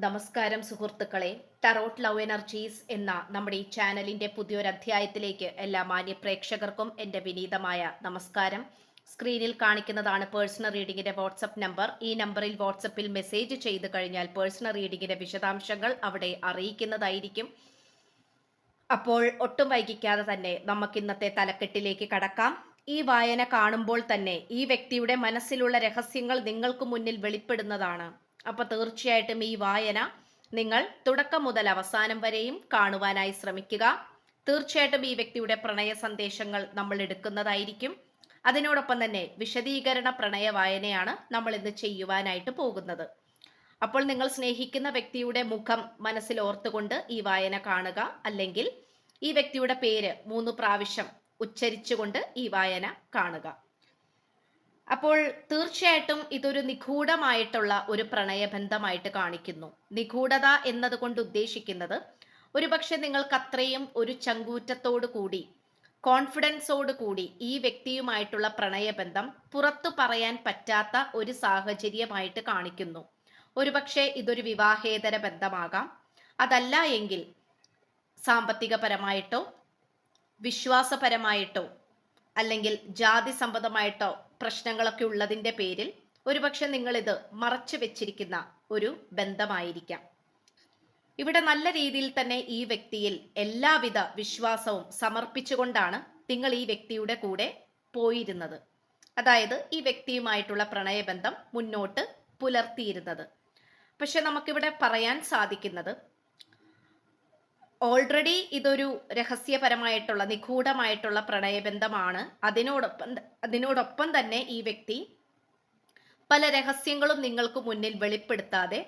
നമസ്കാരം സുഹൃത്തുക്കളെ. Tarot love energies എന്ന നമ്മുടെ ഈ ചാനലിന്റെ പുതിയൊരു അധ്യായത്തിലേക്ക് എല്ലാ മാന്യ പ്രേക്ഷകർക്കും എൻ്റെ വിനീതമായ നമസ്കാരം. സ്ക്രീനിൽ കാണിക്കുന്നതാണ് പേഴ്സണൽ റീഡിങ്ങിന്റെ വാട്സപ്പ് നമ്പർ. ഈ നമ്പറിൽ വാട്സപ്പിൽ മെസ്സേജ് ചെയ്ത് കഴിഞ്ഞാൽ പേഴ്സണൽ റീഡിങ്ങിന്റെ വിശദാംശങ്ങൾ അവിടെ അറിയിക്കുന്നതായിരിക്കും. അപ്പോൾ ഒട്ടും വൈകിക്കാതെ തന്നെ നമുക്ക് ഇന്നത്തെ തലക്കെട്ടിലേക്ക് കടക്കാം. ഈ വായന കാണുമ്പോൾ തന്നെ ഈ വ്യക്തിയുടെ മനസ്സിലുള്ള രഹസ്യങ്ങൾ നിങ്ങൾക്ക് മുന്നിൽ വെളിപ്പെടുന്നതാണ്. അപ്പൊ തീർച്ചയായിട്ടും ഈ വായന നിങ്ങൾ തുടക്കം മുതൽ അവസാനം വരെയും കാണുവാനായി ശ്രമിക്കുക. തീർച്ചയായിട്ടും ഈ വ്യക്തിയുടെ പ്രണയ സന്ദേശങ്ങൾ നമ്മൾ എടുക്കുന്നതായിരിക്കും. അതിനോടൊപ്പം തന്നെ വിശദീകരണ പ്രണയ വായനയാണ് നമ്മൾ ഇന്ന് ചെയ്യുവാനായിട്ട് പോകുന്നത്. അപ്പോൾ നിങ്ങൾ സ്നേഹിക്കുന്ന വ്യക്തിയുടെ മുഖം മനസ്സിൽ ഓർത്തുകൊണ്ട് ഈ വായന കാണുക. അല്ലെങ്കിൽ ഈ വ്യക്തിയുടെ പേര് 3 പ്രാവശ്യം ഉച്ചരിച്ചുകൊണ്ട് ഈ വായന കാണുക. അപ്പോൾ തീർച്ചയായിട്ടും ഇതൊരു നിഗൂഢമായിട്ടുള്ള ഒരു പ്രണയബന്ധമായിട്ട് കാണിക്കുന്നു. നിഗൂഢത എന്നതുകൊണ്ട് ഉദ്ദേശിക്കുന്നത് ഒരുപക്ഷെ നിങ്ങൾക്ക് അത്രയും ഒരു ചങ്കൂറ്റത്തോടു കൂടി, കോൺഫിഡൻസോട് കൂടി ഈ വ്യക്തിയുമായിട്ടുള്ള പ്രണയബന്ധം പുറത്തു പറയാൻ പറ്റാത്ത ഒരു സാഹചര്യമായിട്ട് കാണിക്കുന്നു. ഒരുപക്ഷെ ഇതൊരു വിവാഹേതര ബന്ധമാകാം. അതല്ല എങ്കിൽ സാമ്പത്തികപരമായിട്ടോ വിശ്വാസപരമായിട്ടോ അല്ലെങ്കിൽ ജാതി സംബന്ധമായിട്ടോ പ്രശ്നങ്ങളൊക്കെ ഉള്ളതിൻ്റെ പേരിൽ ഒരുപക്ഷെ നിങ്ങളിത് മറച്ചു വെച്ചിരിക്കുന്ന ഒരു ബന്ധമായിരിക്കാം. ഇവിടെ നല്ല രീതിയിൽ തന്നെ ഈ വ്യക്തിയിൽ എല്ലാവിധ വിശ്വാസവും സമർപ്പിച്ചുകൊണ്ടാണ് നിങ്ങൾ ഈ വ്യക്തിയുടെ കൂടെ പോയിരുന്നത്. അതായത് ഈ വ്യക്തിയുമായിട്ടുള്ള പ്രണയബന്ധം മുന്നോട്ട് പുലർത്തിയിരുന്നത്. പക്ഷെ നമുക്കിവിടെ പറയാൻ സാധിക്കുന്നത് ഓൾറെഡി ഇതൊരു രഹസ്യപരമായിട്ടുള്ള നിഗൂഢമായിട്ടുള്ള പ്രണയബന്ധമാണ്. അതിനോടൊപ്പം തന്നെ ഈ വ്യക്തി പല രഹസ്യങ്ങളും നിങ്ങൾക്ക് മുന്നിൽ വെളിപ്പെടുത്താതെ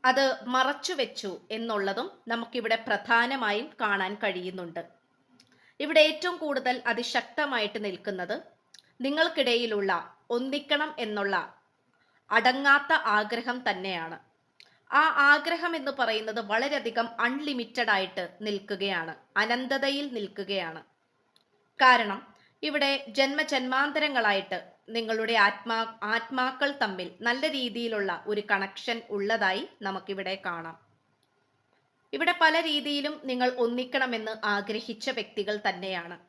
അത് മറച്ചു വെച്ചു എന്നുള്ളതും നമുക്കിവിടെ പ്രധാനമായും കാണാൻ കഴിയുന്നുണ്ട്. ഇവിടെ ഏറ്റവും കൂടുതൽ അതിശക്തമായിട്ട് നിൽക്കുന്നത് നിങ്ങൾക്കിടയിലുള്ള ഒന്നിക്കണം എന്നുള്ള അടങ്ങാത്ത ആഗ്രഹം തന്നെയാണ്. ആ ആഗ്രഹം എന്ന് പറയുന്നത് വളരെയധികം അൺലിമിറ്റഡ് ആയിട്ട് നിൽക്കുകയാണ്, അനന്തതയിൽ നിൽക്കുകയാണ്. കാരണം ഇവിടെ ജന്മജന്മാന്തരങ്ങളായിട്ട് നിങ്ങളുടെ ആത്മാക്കൾ തമ്മിൽ നല്ല രീതിയിലുള്ള ഒരു കണക്ഷൻ ഉള്ളതായി നമുക്കിവിടെ കാണാം. ഇവിടെ പല രീതിയിലും നിങ്ങൾ ഒന്നിക്കണമെന്ന് ആഗ്രഹിച്ച വ്യക്തികൾ തന്നെയാണ്.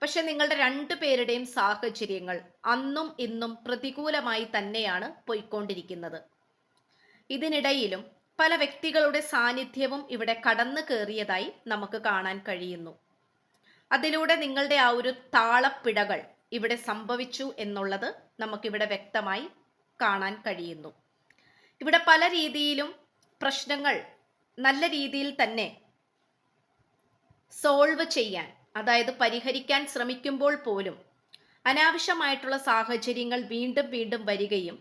പക്ഷെ നിങ്ങളുടെ രണ്ടുപേരുടെയും സാഹചര്യങ്ങൾ അന്നും ഇന്നും പ്രതികൂലമായി തന്നെയാണ് പോയിക്കൊണ്ടിരിക്കുന്നത്. ഇതിനിടയിലും പല വ്യക്തികളുടെ സാന്നിധ്യവും ഇവിടെ കടന്നു കയറിയതായി നമുക്ക് കാണാൻ കഴിയുന്നു. അതിലൂടെ നിങ്ങളുടെ ആ ഒരു താളപ്പിഴകൾ ഇവിടെ സംഭവിച്ചു എന്നുള്ളത് നമുക്കിവിടെ വ്യക്തമായി കാണാൻ കഴിയുന്നു. ഇവിടെ പല രീതിയിലും പ്രശ്നങ്ങൾ നല്ല രീതിയിൽ തന്നെ സോൾവ് ചെയ്യാൻ, അതായത് പരിഹരിക്കാൻ ശ്രമിക്കുമ്പോൾ പോലും അനാവശ്യമായിട്ടുള്ള സാഹചര്യങ്ങൾ വീണ്ടും വീണ്ടും വരികയും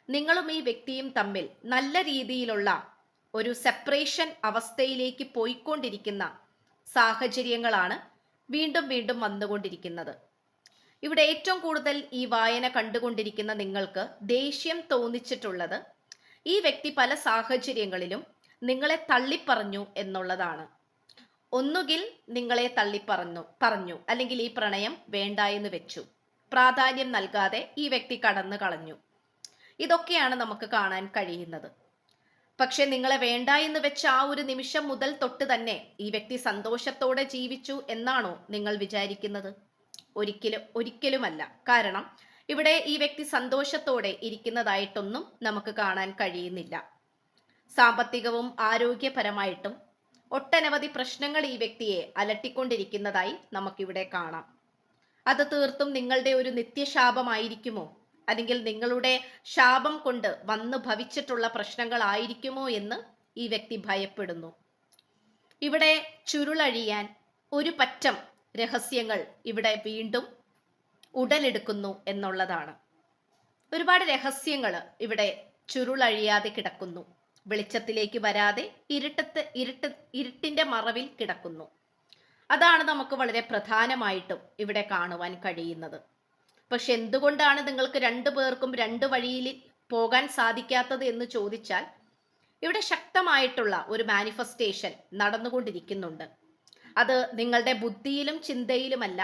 നിങ്ങളും ഈ വ്യക്തിയും തമ്മിൽ നല്ല രീതിയിലുള്ള ഒരു സെപ്പറേഷൻ അവസ്ഥയിലേക്ക് പോയിക്കൊണ്ടിരിക്കുന്ന സാഹചര്യങ്ങളാണ് വീണ്ടും വീണ്ടും വന്നുകൊണ്ടിരിക്കുന്നത്. ഇവിടെ ഏറ്റവും കൂടുതൽ ഈ വായന കണ്ടുകൊണ്ടിരിക്കുന്ന നിങ്ങൾക്ക് ദേഷ്യം തോന്നിച്ചിട്ടുള്ളത് ഈ വ്യക്തി പല സാഹചര്യങ്ങളിലും നിങ്ങളെ തള്ളിപ്പറഞ്ഞു എന്നുള്ളതാണ്. ഒന്നുകിൽ നിങ്ങളെ പറഞ്ഞു അല്ലെങ്കിൽ ഈ പ്രണയം വേണ്ട എന്ന് വെച്ചു, പ്രാധാന്യം നൽകാതെ ഈ വ്യക്തി കടന്നു കളഞ്ഞു. ഇതൊക്കെയാണ് നമുക്ക് കാണാൻ കഴിയുന്നത്. പക്ഷെ നിങ്ങളെ വേണ്ട എന്ന് വെച്ച ആ ഒരു നിമിഷം മുതൽ തൊട്ട് തന്നെ ഈ വ്യക്തി സന്തോഷത്തോടെ ജീവിച്ചു എന്നാണോ നിങ്ങൾ വിചാരിക്കുന്നത്? ഒരിക്കലുമല്ല. കാരണം ഇവിടെ ഈ വ്യക്തി സന്തോഷത്തോടെ ഇരിക്കുന്നതായിട്ടൊന്നും നമുക്ക് കാണാൻ കഴിയുന്നില്ല. സാമ്പത്തികവും ആരോഗ്യപരമായിട്ടും ഒട്ടനവധി പ്രശ്നങ്ങൾ ഈ വ്യക്തിയെ അലട്ടിക്കൊണ്ടിരിക്കുന്നതായി നമുക്കിവിടെ കാണാം. അത് തീർത്തും നിങ്ങളുടെ ഒരു നിത്യശാപമായിരിക്കുമോ, അല്ലെങ്കിൽ നിങ്ങളുടെ ശാപം കൊണ്ട് വന്നു ഭവിച്ചിട്ടുള്ള പ്രശ്നങ്ങളായിരിക്കുമോ എന്ന് ഈ വ്യക്തി ഭയപ്പെടുന്നു. ഇവിടെ ചുരുളഴിയാൻ ഒരു പറ്റം രഹസ്യങ്ങൾ ഇവിടെ വീണ്ടും ഉടലെടുക്കുന്നു എന്നുള്ളതാണ്. ഒരുപാട് രഹസ്യങ്ങൾ ഇവിടെ ചുരുളഴിയാതെ കിടക്കുന്നു, വെളിച്ചത്തിലേക്ക് വരാതെ ഇരുട്ടിന്റെ മറവിൽ കിടക്കുന്നു. അതാണ് നമുക്ക് വളരെ പ്രധാനമായിട്ടും ഇവിടെ കാണുവാൻ കഴിയുന്നത്. പക്ഷെ എന്തുകൊണ്ടാണ് നിങ്ങൾക്ക് രണ്ടു പേർക്കും രണ്ട് വഴിയിൽ പോകാൻ സാധിക്കാത്തത് എന്ന് ചോദിച്ചാൽ ഇവിടെ ശക്തമായിട്ടുള്ള ഒരു മാനിഫെസ്റ്റേഷൻ നടന്നുകൊണ്ടിരിക്കുന്നുണ്ട്. അത് നിങ്ങളുടെ ബുദ്ധിയിലും ചിന്തയിലുമല്ല,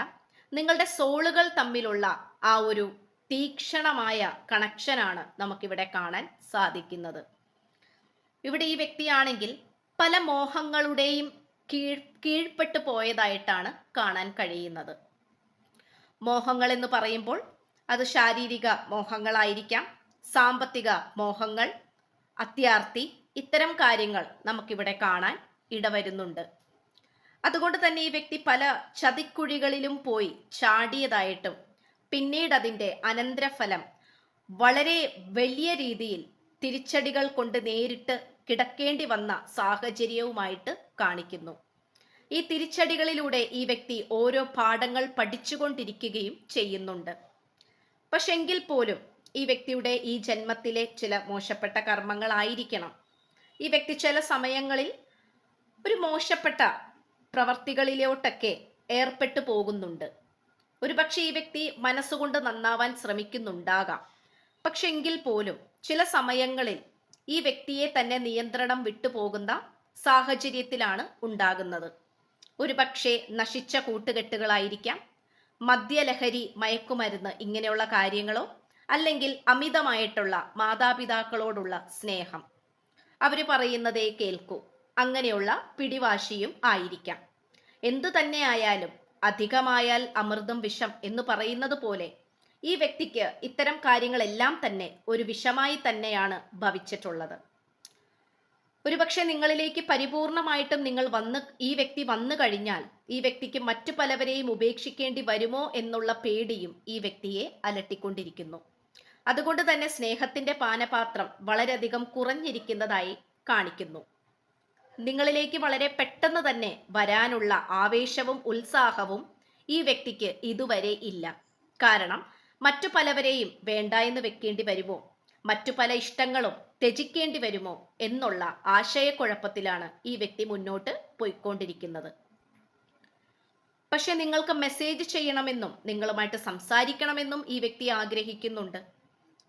നിങ്ങളുടെ സോളുകൾ തമ്മിലുള്ള ആ ഒരു തീക്ഷണമായ കണക്ഷനാണ് നമുക്കിവിടെ കാണാൻ സാധിക്കുന്നത്. ഇവിടെ ഈ വ്യക്തിയാണെങ്കിൽ പല മോഹങ്ങളുടെയും കീഴ്പ്പെട്ടു പോയതായിട്ടാണ് കാണാൻ കഴിയുന്നത്. മോഹങ്ങൾ എന്ന് പറയുമ്പോൾ അത് ശാരീരിക മോഹങ്ങളായിരിക്കാം, സാമ്പത്തിക മോഹങ്ങൾ, അത്യാർത്തി, ഇത്തരം കാര്യങ്ങൾ നമുക്കിവിടെ കാണാൻ ഇടവരുന്നുണ്ട്. അതുകൊണ്ട് തന്നെ ഈ വ്യക്തി പല ചതിക്കുഴികളിലും പോയി ചാടിയതായിട്ടും പിന്നീട് അതിൻ്റെ അനന്തരഫലം വളരെ വലിയ രീതിയിൽ തിരിച്ചടികൾ കൊണ്ട് നേരിട്ട് കിടക്കേണ്ടി വന്ന സാഹചര്യവുമായിട്ട് കാണിക്കുന്നു. ഈ തിരിച്ചടികളിലൂടെ ഈ വ്യക്തി ഓരോ പാഠങ്ങൾ പഠിച്ചുകൊണ്ടിരിക്കുകയും ചെയ്യുന്നുണ്ട്. പക്ഷെ എങ്കിൽ പോലും ഈ വ്യക്തിയുടെ ഈ ജന്മത്തിലെ ചില മോശപ്പെട്ട കർമ്മങ്ങളായിരിക്കണം ഈ വ്യക്തി ചില സമയങ്ങളിൽ ഒരു മോശപ്പെട്ട പ്രവർത്തികളിലോട്ടൊക്കെ ഏർപ്പെട്ടു പോകുന്നുണ്ട്. ഒരുപക്ഷെ ഈ വ്യക്തി മനസ്സുകൊണ്ട് നന്നാവാൻ ശ്രമിക്കുന്നുണ്ടാകാം. പക്ഷെ എങ്കിൽ പോലും ചില സമയങ്ങളിൽ ഈ വ്യക്തിയെ തന്നെ നിയന്ത്രണം വിട്ടുപോകുന്ന സാഹചര്യത്തിലാണ് ഉണ്ടാകുന്നത്. ഒരുപക്ഷെ നശിച്ച കൂട്ടുകെട്ടുകളായിരിക്കാം, മദ്യലഹരി, മയക്കുമരുന്ന്, ഇങ്ങനെയുള്ള കാര്യങ്ങളോ, അല്ലെങ്കിൽ അമിതമായിട്ടുള്ള മാതാപിതാക്കളോടുള്ള സ്നേഹം, അവർ പറയുന്നതേ കേൾക്കൂ, അങ്ങനെയുള്ള പിടിവാശിയും ആയിരിക്കാം. എന്തു തന്നെ ആയാലും അധികമായാൽ അമൃതം വിഷം എന്ന് പറയുന്നത് പോലെ ഈ വ്യക്തിക്ക് ഇത്തരം കാര്യങ്ങളെല്ലാം തന്നെ ഒരു വിഷമായി തന്നെയാണ് ഭവിച്ചിട്ടുള്ളത്. ഒരുപക്ഷെ നിങ്ങളിലേക്ക് പരിപൂർണമായിട്ടും ഈ വ്യക്തി വന്നു കഴിഞ്ഞാൽ ഈ വ്യക്തിക്ക് മറ്റു പലവരെയും ഉപേക്ഷിക്കേണ്ടി വരുമോ എന്നുള്ള പേടിയും ഈ വ്യക്തിയെ അലട്ടിക്കൊണ്ടിരിക്കുന്നു. അതുകൊണ്ട് തന്നെ സ്നേഹത്തിന്റെ പാനപാത്രം വളരെയധികം കുറഞ്ഞിരിക്കുന്നതായി കാണിക്കുന്നു. നിങ്ങളിലേക്ക് വളരെ പെട്ടെന്ന് തന്നെ വരാനുള്ള ആവേശവും ഉത്സാഹവും ഈ വ്യക്തിക്ക് ഇതുവരെ ഇല്ല. കാരണം മറ്റു പലവരെയും വേണ്ട എന്ന് വെക്കേണ്ടി വരുമോ, മറ്റു പല ഇഷ്ടങ്ങളും ത്യജിക്കേണ്ടി വരുമോ എന്നുള്ള ആശയക്കുഴപ്പത്തിലാണ് ഈ വ്യക്തി മുന്നോട്ട് പോയിക്കൊണ്ടിരിക്കുന്നത്. പക്ഷെ നിങ്ങൾക്ക് മെസ്സേജ് ചെയ്യണമെന്നും നിങ്ങളുമായിട്ട് സംസാരിക്കണമെന്നും ഈ വ്യക്തി ആഗ്രഹിക്കുന്നുണ്ട്.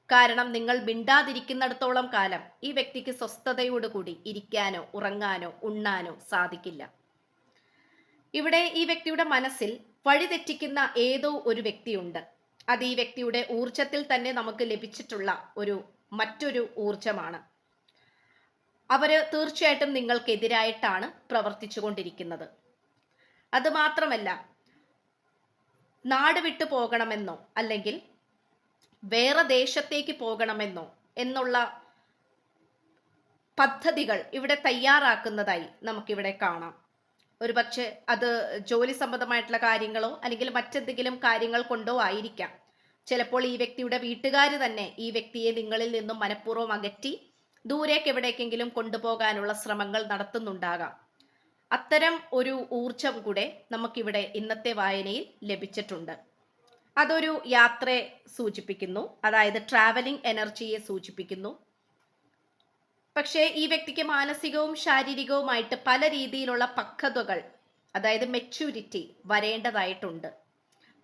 കാരണം നിങ്ങൾ മിണ്ടാതിരിക്കുന്നിടത്തോളം കാലം ഈ വ്യക്തിക്ക് സ്വസ്ഥതയോടുകൂടി ഇരിക്കാനോ ഉറങ്ങാനോ ഉണ്ണാനോ സാധിക്കില്ല. ഇവിടെ ഈ വ്യക്തിയുടെ മനസ്സിൽ വഴിതെറ്റിക്കുന്ന ഏതോ ഒരു വ്യക്തിയുണ്ട്. അത് ഈ വ്യക്തിയുടെ ഊർജത്തിൽ തന്നെ നമുക്ക് ലഭിച്ചിട്ടുള്ള മറ്റൊരു ഊർജമാണ്. അവര് തീർച്ചയായിട്ടും നിങ്ങൾക്കെതിരായിട്ടാണ് പ്രവർത്തിച്ചു കൊണ്ടിരിക്കുന്നത്. അത് മാത്രമല്ല, നാട് വിട്ടു പോകണമെന്നോ അല്ലെങ്കിൽ വേറെ ദേശത്തേക്ക് പോകണമെന്നോ എന്നുള്ള പദ്ധതികൾ ഇവിടെ തയ്യാറാക്കുന്നതായി നമുക്കിവിടെ കാണാം. ഒരുപക്ഷെ അത് ജോലി സംബന്ധമായിട്ടുള്ള കാര്യങ്ങളോ അല്ലെങ്കിൽ മറ്റെന്തെങ്കിലും കാര്യങ്ങൾ കൊണ്ടോ ആയിരിക്കാം. ചിലപ്പോൾ ഈ വ്യക്തിയുടെ വീട്ടുകാർ തന്നെ ഈ വ്യക്തിയെ നിങ്ങളിൽ നിന്നും മനഃപൂർവ്വം അകറ്റി ദൂരേക്ക് എവിടേക്കെങ്കിലും കൊണ്ടുപോകാനുള്ള ശ്രമങ്ങൾ നടത്തുന്നുണ്ടാകാം. അത്തരം ഒരു ഊർജം കൂടെ നമുക്കിവിടെ ഇന്നത്തെ വായനയിൽ ലഭിച്ചിട്ടുണ്ട്. അതൊരു യാത്രയെ സൂചിപ്പിക്കുന്നു, അതായത് ട്രാവലിംഗ് എനർജിയെ സൂചിപ്പിക്കുന്നു. പക്ഷേ ഈ വ്യക്തിക്ക് മാനസികവും ശാരീരികവുമായിട്ട് പല രീതിയിലുള്ള പക്വതകൾ, അതായത് മെച്യൂരിറ്റി വരേണ്ടതായിട്ടുണ്ട്.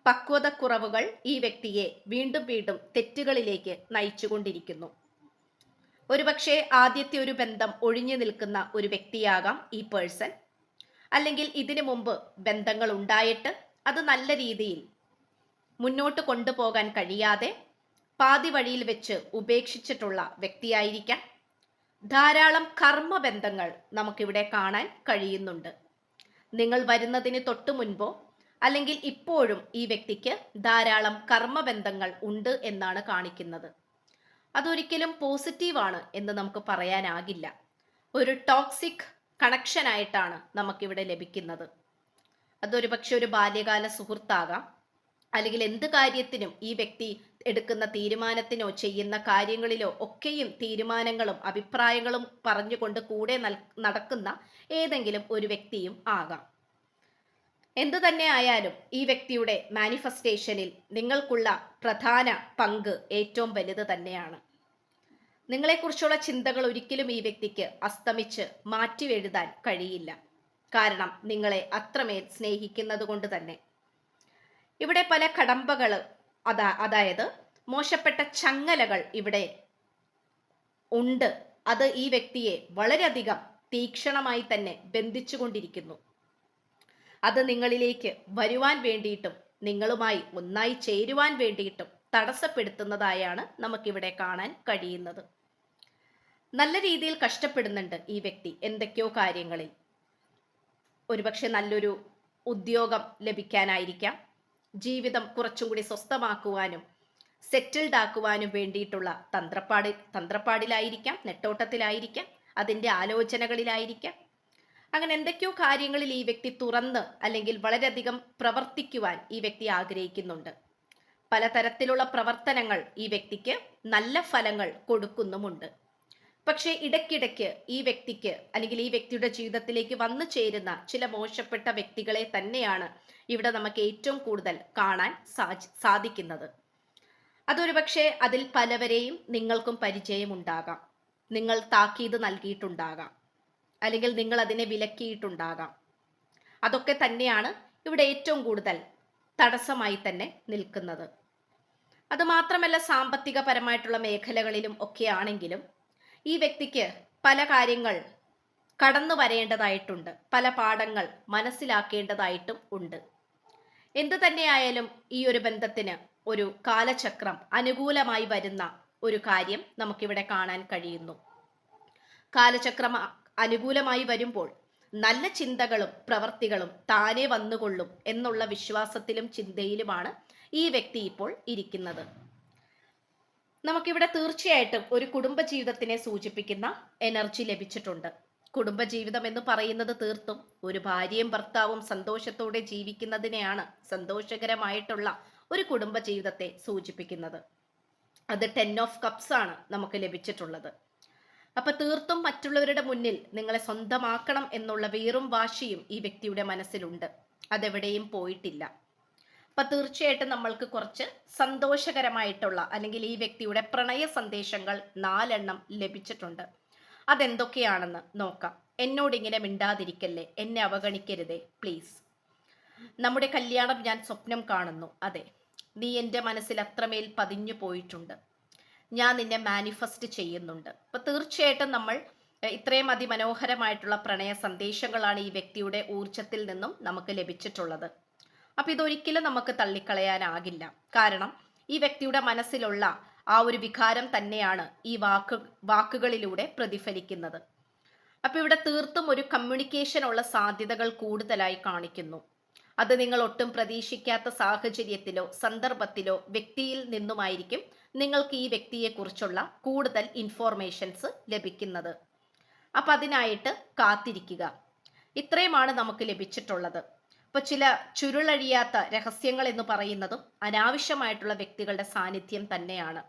പക്വതക്കുറവുകൾ ഈ വ്യക്തിയെ വീണ്ടും വീണ്ടും തെറ്റുകളിലേക്ക് നയിച്ചുകൊണ്ടിരിക്കുന്നു. ഒരുപക്ഷെ ആദ്യത്തെ ഒരു ബന്ധം ഒഴിഞ്ഞു നിൽക്കുന്ന ഒരു വ്യക്തിയാകാം ഈ പേഴ്സൺ. അല്ലെങ്കിൽ ഇതിനു മുമ്പ് ബന്ധങ്ങൾ ഉണ്ടായിട്ട് അത് നല്ല രീതിയിൽ മുന്നോട്ട് കൊണ്ടുപോകാൻ കഴിയാതെ പാതി വഴിയിൽ വെച്ച് ഉപേക്ഷിച്ചിട്ടുള്ള വ്യക്തിയായിരിക്കാം. ധാരാളം കർമ്മബന്ധങ്ങൾ നമുക്കിവിടെ കാണാൻ കഴിയുന്നുണ്ട്. നിങ്ങൾ വരുന്നതിന് തൊട്ടു മുൻപോ അല്ലെങ്കിൽ ഇപ്പോഴും ഈ വ്യക്തിക്ക് ധാരാളം കർമ്മബന്ധങ്ങൾ ഉണ്ട് എന്നാണ് കാണിക്കുന്നത്. അതൊരിക്കലും പോസിറ്റീവാണ് എന്ന് നമുക്ക് പറയാനാകില്ല. ഒരു ടോക്സിക് കണക്ഷൻ ആയിട്ടാണ് നമുക്കിവിടെ ലഭിക്കുന്നത്. അതൊരു പക്ഷെ ഒരു ബാല്യകാല സുഹൃത്താകാം, അല്ലെങ്കിൽ എന്ത് കാര്യത്തിനും ഈ വ്യക്തി എടുക്കുന്ന തീരുമാനത്തിനോ ചെയ്യുന്ന കാര്യങ്ങളിലോ ഒക്കെയും തീരുമാനങ്ങളും അഭിപ്രായങ്ങളും പറഞ്ഞുകൊണ്ട് കൂടെ നടക്കുന്ന ഏതെങ്കിലും ഒരു വ്യക്തിയും ആകാം. എന്തു തന്നെ ആയാലും ഈ വ്യക്തിയുടെ മാനിഫെസ്റ്റേഷനിൽ നിങ്ങൾക്കുള്ള പ്രധാന പങ്ക് ഏറ്റവും വലുത് തന്നെയാണ്. നിങ്ങളെക്കുറിച്ചുള്ള ചിന്തകൾ ഒരിക്കലും ഈ വ്യക്തിക്ക് അസ്തമിച്ച് മാറ്റി എഴുതാൻ കഴിയില്ല. കാരണം നിങ്ങളെ അത്രമേൽ സ്നേഹിക്കുന്നത് കൊണ്ട് തന്നെ. ഇവിടെ പല കടമ്പകൾ, അതായത് മോശപ്പെട്ട ചങ്ങലകൾ ഇവിടെ ഉണ്ട്. അത് ഈ വ്യക്തിയെ വളരെയധികം തീക്ഷണമായി തന്നെ ബന്ധിച്ചുകൊണ്ടിരിക്കുന്നു. അത് നിങ്ങളിലേക്ക് വരുവാൻ വേണ്ടിയിട്ടും നിങ്ങളുമായി ഒന്നായി ചേരുവാൻ വേണ്ടിയിട്ടും തടസ്സപ്പെടുത്തുന്നതായാണ് നമുക്കിവിടെ കാണാൻ കഴിയുന്നത്. നല്ല രീതിയിൽ കഷ്ടപ്പെടുന്നുണ്ട് ഈ വ്യക്തി എന്തൊക്കെയോ കാര്യങ്ങളിൽ. ഒരുപക്ഷെ നല്ലൊരു ഉദ്യോഗം ലഭിക്കാനായിരിക്കാം, ജീവിതം കുറച്ചും കൂടി സ്വസ്ഥമാക്കുവാനും സെറ്റിൽഡ് ആക്കുവാനും വേണ്ടിയിട്ടുള്ള തന്ത്രപ്പാടിലായിരിക്കാം, നെട്ടോട്ടത്തിലായിരിക്കാം, അതിൻ്റെ ആലോചനകളിലായിരിക്കാം. അങ്ങനെ എന്തൊക്കെയോ കാര്യങ്ങളിൽ ഈ വ്യക്തി തുറന്ന് അല്ലെങ്കിൽ വളരെയധികം പ്രവർത്തിക്കുവാൻ ഈ വ്യക്തി ആഗ്രഹിക്കുന്നുണ്ട്. പലതരത്തിലുള്ള പ്രവർത്തനങ്ങൾ ഈ വ്യക്തിക്ക് നല്ല ഫലങ്ങൾ കൊടുക്കുന്നുമുണ്ട്. പക്ഷേ ഇടയ്ക്കിടയ്ക്ക് ഈ വ്യക്തിക്ക് അല്ലെങ്കിൽ ഈ വ്യക്തിയുടെ ജീവിതത്തിലേക്ക് വന്നു ചേരുന്ന ചില മോശപ്പെട്ട വ്യക്തികളെ തന്നെയാണ് ഇവിടെ നമുക്ക് ഏറ്റവും കൂടുതൽ കാണാൻ സാധിക്കുന്നത്. അതൊരു പക്ഷേ അതിൽ പലവരെയും നിങ്ങൾക്കും പരിചയമുണ്ടാകാം. നിങ്ങൾ താക്കീത് നൽകിയിട്ടുണ്ടാകാം, അല്ലെങ്കിൽ നിങ്ങൾ അതിനെ വിലക്കിയിട്ടുണ്ടാകാം. അതൊക്കെ തന്നെയാണ് ഇവിടെ ഏറ്റവും കൂടുതൽ തടസ്സമായി തന്നെ നിൽക്കുന്നത്. അതുമാത്രമല്ല, സാമ്പത്തികപരമായിട്ടുള്ള മേഖലകളിലും ഒക്കെ ആണെങ്കിലും ഈ വ്യക്തിക്ക് പല കാര്യങ്ങൾ കടന്നു വരേണ്ടതായിട്ടുണ്ട്, പല പാഠങ്ങൾ മനസ്സിലാക്കേണ്ടതായിട്ടും ഉണ്ട്. എന്തു തന്നെയായാലും ഈ ഒരു ബന്ധത്തിന് ഒരു കാലചക്രം അനുകൂലമായി വരുന്ന ഒരു കാര്യം നമുക്കിവിടെ കാണാൻ കഴിയുന്നു. കാലചക്രം അനുകൂലമായി വരുമ്പോൾ നല്ല ചിന്തകളും പ്രവർത്തികളും താനെ വന്നുകൊള്ളും എന്നുള്ള വിശ്വാസത്തിലും ചിന്തയിലുമാണ് ഈ വ്യക്തി ഇപ്പോൾ ഇരിക്കുന്നത്. നമുക്കിവിടെ തീർച്ചയായിട്ടും ഒരു കുടുംബജീവിതത്തിനെ സൂചിപ്പിക്കുന്ന എനർജി ലഭിച്ചിട്ടുണ്ട്. കുടുംബജീവിതം എന്ന് പറയുന്നത് തീർത്തും ഒരു ഭാര്യയും ഭർത്താവും സന്തോഷത്തോടെ ജീവിക്കുന്നതിനെയാണ് സന്തോഷകരമായിട്ടുള്ള ഒരു കുടുംബജീവിതത്തെ സൂചിപ്പിക്കുന്നത്. അത് 10 ഓഫ് കപ്സ് ആണ് നമുക്ക് ലഭിച്ചിട്ടുള്ളത്. അപ്പൊ തീർത്തും മറ്റുള്ളവരുടെ മുന്നിൽ നിങ്ങളെ സ്വന്തമാക്കണം എന്നുള്ള വീറും വാശിയും ഈ വ്യക്തിയുടെ മനസ്സിലുണ്ട്. അതെവിടെയും പോയിട്ടില്ല. അപ്പൊ തീർച്ചയായിട്ടും നമ്മൾക്ക് കുറച്ച് സന്തോഷകരമായിട്ടുള്ള അല്ലെങ്കിൽ ഈ വ്യക്തിയുടെ പ്രണയ സന്ദേശങ്ങൾ 4 എണ്ണം ലഭിച്ചിട്ടുണ്ട്. അതെന്തൊക്കെയാണെന്ന് നോക്കാം. എന്നോടിങ്ങനെ മിണ്ടാതിരിക്കല്ലേ, എന്നെ അവഗണിക്കരുതേ പ്ലീസ്. നമ്മുടെ കല്യാണം ഞാൻ സ്വപ്നം കാണുന്നു. അതെ, നീ എൻ്റെ മനസ്സിൽ അത്രമേൽ പതിഞ്ഞു പോയിട്ടുണ്ട്. ഞാൻ നിന്നെ മാനിഫെസ്റ്റ് ചെയ്യുന്നുണ്ട്. അപ്പൊ തീർച്ചയായിട്ടും നമ്മൾ ഇത്രയും അതിമനോഹരമായിട്ടുള്ള പ്രണയ സന്ദേശങ്ങളാണ് ഈ വ്യക്തിയുടെ ഊർജത്തിൽ നിന്നും നമുക്ക് ലഭിച്ചിട്ടുള്ളത്. അപ്പൊ ഇതൊരിക്കലും നമുക്ക് തള്ളിക്കളയാനാകില്ല. കാരണം ഈ വ്യക്തിയുടെ മനസ്സിലുള്ള ആ ഒരു വികാരം തന്നെയാണ് ഈ വാക്കുകളിലൂടെ പ്രതിഫലിക്കുന്നത്. അപ്പൊ ഇവിടെ തീർത്തും ഒരു കമ്മ്യൂണിക്കേഷൻ ഉള്ള സാധ്യതകൾ കൂടുതലായി കാണിക്കുന്നു. അത് നിങ്ങൾ ഒട്ടും പ്രതീക്ഷിക്കാത്ത സാഹചര്യത്തിലോ സന്ദർഭത്തിലോ വ്യക്തിയിൽ നിന്നുമായിരിക്കും നിങ്ങൾക്ക് ഈ വ്യക്തിയെക്കുറിച്ചുള്ള കൂടുതൽ ഇൻഫോർമേഷൻസ് ലഭിക്കുന്നത്. അപ്പൊ അതിനായിട്ട് കാത്തിരിക്കുക. ഇത്രയുമാണ് നമുക്ക് ലഭിച്ചിട്ടുള്ളത്. ഇപ്പൊ ചില ചുരുളഴിയാത്ത രഹസ്യങ്ങൾ എന്ന് പറയുന്നതും അനാവശ്യമായിട്ടുള്ള വ്യക്തികളുടെ സാന്നിധ്യം തന്നെയാണ്.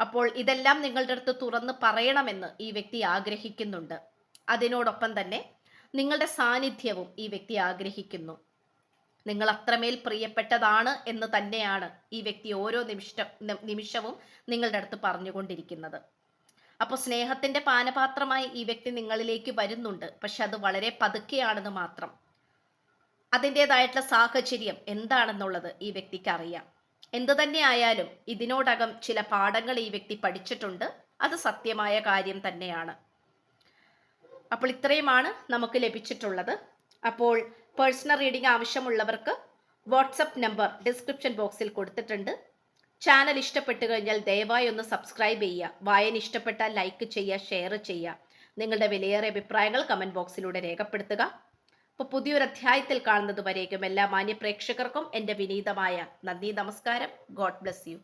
അപ്പോൾ ഇതെല്ലാം നിങ്ങളുടെ അടുത്ത് തുറന്ന് പറയണമെന്ന് ഈ വ്യക്തി ആഗ്രഹിക്കുന്നുണ്ട്. അതിനോടൊപ്പം തന്നെ നിങ്ങളുടെ സാന്നിധ്യവും ഈ വ്യക്തി ആഗ്രഹിക്കുന്നു. നിങ്ങൾ അത്രമേൽ പ്രിയപ്പെട്ടതാണ് എന്ന് തന്നെയാണ് ഈ വ്യക്തി ഓരോ നിമിഷവും നിങ്ങളുടെ അടുത്ത് പറഞ്ഞുകൊണ്ടിരിക്കുന്നത്. അപ്പോൾ സ്നേഹത്തിന്റെ പാനപാത്രമായി ഈ വ്യക്തി നിങ്ങളിലേക്ക് വരുന്നുണ്ട്. പക്ഷെ അത് വളരെ പതുക്കെയാണെന്ന് മാത്രം. അതിൻ്റെതായിട്ടുള്ള സാഹചര്യം എന്താണെന്നുള്ളത് ഈ വ്യക്തിക്ക് അറിയാം. എന്തു തന്നെ ആയാലും ഇതിനോടകം ചില പാഠങ്ങൾ ഈ വ്യക്തി പഠിച്ചിട്ടുണ്ട്. അത് സത്യമായ കാര്യം തന്നെയാണ്. അപ്പോൾ ഇത്രയുമാണ് നമുക്ക് ലഭിച്ചിട്ടുള്ളത്. അപ്പോൾ പേഴ്സണൽ റീഡിംഗ് ആവശ്യമുള്ളവർക്ക് വാട്സപ്പ് നമ്പർ ഡിസ്ക്രിപ്ഷൻ ബോക്സിൽ കൊടുത്തിട്ടുണ്ട്. ചാനൽ ഇഷ്ടപ്പെട്ടു കഴിഞ്ഞാൽ ദയവായി ഒന്ന് സബ്സ്ക്രൈബ് ചെയ്യുക. വായന ഇഷ്ടപ്പെട്ടാൽ ലൈക്ക് ചെയ്യുക, ഷെയർ ചെയ്യുക. നിങ്ങളുടെ വിലയേറിയ അഭിപ്രായങ്ങൾ കമൻറ്റ് ബോക്സിലൂടെ രേഖപ്പെടുത്തുക. അപ്പോൾ പുതിയൊരു അധ്യായത്തിൽ കാണുന്നത് വരേക്കും എല്ലാ മാന്യ പ്രേക്ഷകർക്കും എൻ്റെ വിനീതമായ നന്ദി, നമസ്കാരം. God bless you.